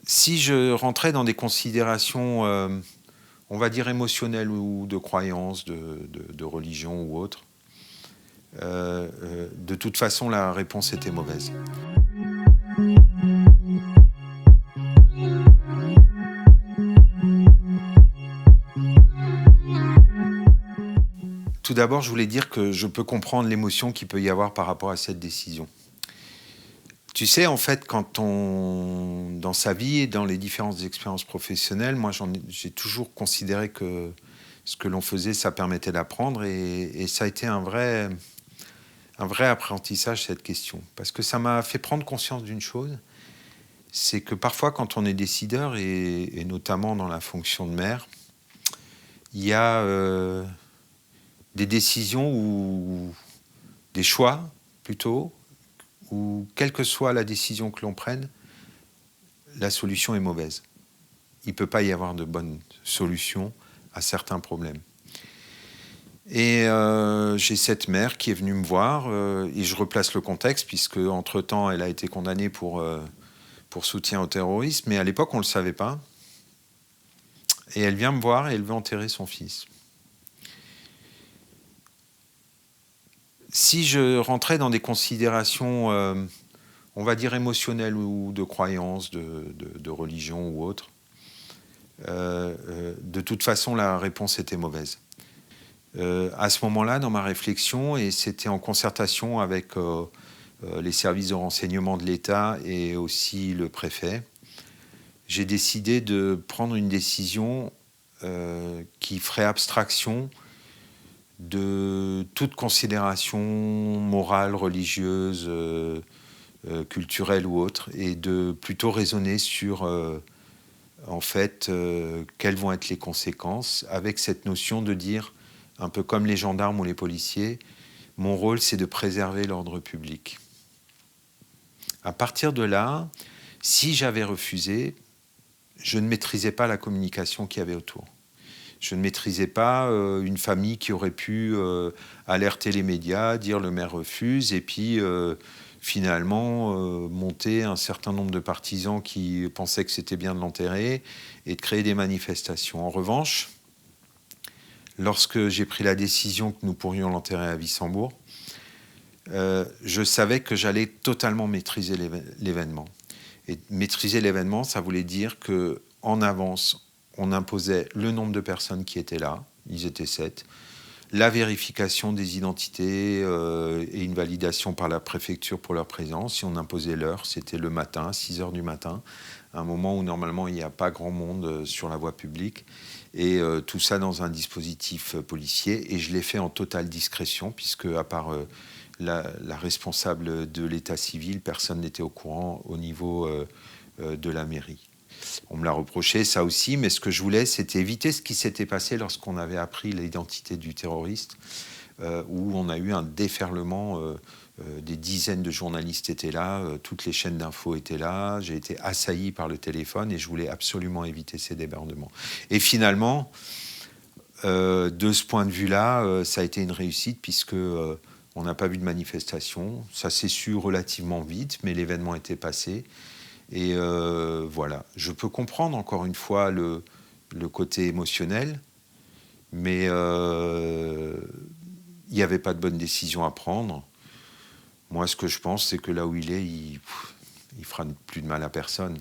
Si je rentrais dans des considérations, on va dire émotionnelles ou de croyances, de religion ou autre, de toute façon, la réponse était mauvaise. Tout d'abord, je voulais dire que je peux comprendre l'émotion qu'il peut y avoir par rapport à cette décision. Tu sais, en fait, dans sa vie et dans les différentes expériences professionnelles, moi, j'ai toujours considéré que ce que l'on faisait, ça permettait d'apprendre et ça a été un vrai apprentissage, cette question. Parce que ça m'a fait prendre conscience d'une chose, c'est que parfois, quand on est décideur, et notamment dans la fonction de maire, il y a des décisions ou des choix, plutôt, où quelle que soit la décision que l'on prenne, la solution est mauvaise. Il ne peut pas y avoir de bonne solution à certains problèmes. Et j'ai cette mère qui est venue me voir, et je replace le contexte, puisque entre-temps, elle a été condamnée pour soutien au terrorisme, mais à l'époque, on ne le savait pas. Et elle vient me voir et elle veut enterrer son fils. Si je rentrais dans des considérations, on va dire émotionnelles ou de croyances, de religion ou autre, de toute façon, la réponse était mauvaise. À ce moment-là, dans ma réflexion, et c'était en concertation avec les services de renseignement de l'État et aussi le préfet, j'ai décidé de prendre une décision qui ferait abstraction de toute considération morale, religieuse, culturelle ou autre, et de plutôt raisonner sur, en fait, quelles vont être les conséquences, avec cette notion de dire, un peu comme les gendarmes ou les policiers, mon rôle, c'est de préserver l'ordre public. À partir de là, si j'avais refusé, je ne maîtrisais pas la communication qu'il y avait autour. Je ne maîtrisais pas une famille qui aurait pu alerter les médias, dire le maire refuse, et puis finalement monter un certain nombre de partisans qui pensaient que c'était bien de l'enterrer et de créer des manifestations. En revanche, lorsque j'ai pris la décision que nous pourrions l'enterrer à Wissembourg, je savais que j'allais totalement maîtriser l'événement. Et maîtriser l'événement, ça voulait dire qu'en avance, on imposait le nombre de personnes qui étaient là, ils étaient 7, la vérification des identités et une validation par la préfecture pour leur présence. Si on imposait l'heure, c'était le matin, 6h du matin, un moment où normalement il n'y a pas grand monde sur la voie publique. Et tout ça dans un dispositif policier. Et je l'ai fait en totale discrétion, puisque à part la responsable de l'état civil, personne n'était au courant au niveau de la mairie. On me l'a reproché, ça aussi, mais ce que je voulais, c'était éviter ce qui s'était passé lorsqu'on avait appris l'identité du terroriste, où on a eu un déferlement, des dizaines de journalistes étaient là, toutes les chaînes d'infos étaient là, j'ai été assailli par le téléphone et je voulais absolument éviter ces débordements. Et finalement, de ce point de vue-là, ça a été une réussite, puisque on n'a pas vu de manifestation. Ça s'est su relativement vite, mais l'événement était passé. Et voilà, je peux comprendre encore une fois le côté émotionnel, mais il n'y avait pas de bonne décision à prendre. Moi, ce que je pense, c'est que là où il est, il fera plus de mal à personne.